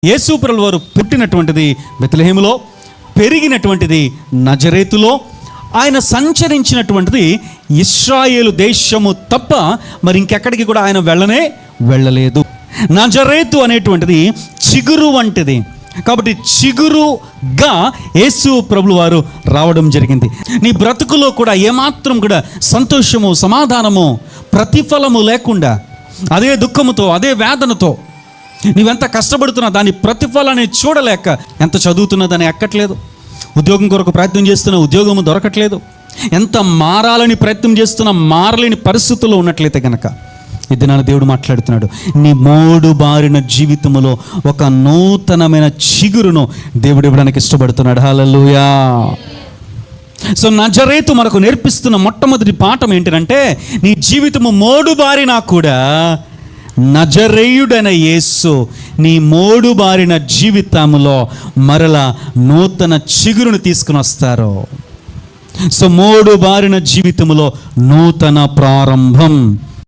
యేసు ప్రభువు వారు పుట్టినటువంటిది బెత్లెహేములో, పెరిగినటువంటిది నజరేతులో, ఆయన సంచరించినటువంటిది ఇశ్రాయేలు దేశము తప్ప మరి ఇంకెక్కడికి కూడా ఆయన వెళ్ళలేదు. నజరేతు అనేటువంటిది చిగురు వంటిది, కాబట్టి చిగురుగా యేసు ప్రభువు వారు రావడం జరిగింది. నీ బ్రతుకులో కూడా ఏమాత్రం కూడా సంతోషము, సమాధానము, ప్రతిఫలము లేకుండా అదే దుఃఖముతో, అదే వేదనతో నీవెంత కష్టపడుతున్నా దాని ప్రతిఫలాన్ని చూడలేక, ఎంత చదువుతున్నా దాన్ని ఎక్కట్లేదు, ఉద్యోగం కొరకు ప్రయత్నం చేస్తున్నా ఉద్యోగము దొరకట్లేదు, ఎంత మారాలని ప్రయత్నం చేస్తున్నా మారలేని పరిస్థితుల్లో ఉన్నట్లయితే కనుక ఈ దినాన దేవుడు మాట్లాడుతున్నాడు, నీ మోడు బారిన జీవితంలో ఒక నూతనమైన చిగురును దేవుడు ఇవ్వడానికి ఇష్టపడుతున్నాడు. హల్లెలూయా. సో నజరేతు మనకు నేర్పిస్తున్న మొట్టమొదటి పాఠం ఏంటంటే, నీ జీవితము మోడు బారినా కూడా నజరేయుడైన యేసు నీ మోడు బారిన జీవితంలో మరలా నూతన చిగురును తీసుకుని వస్తారు. సో మోడు బారిన జీవితంలో నూతన ప్రారంభం.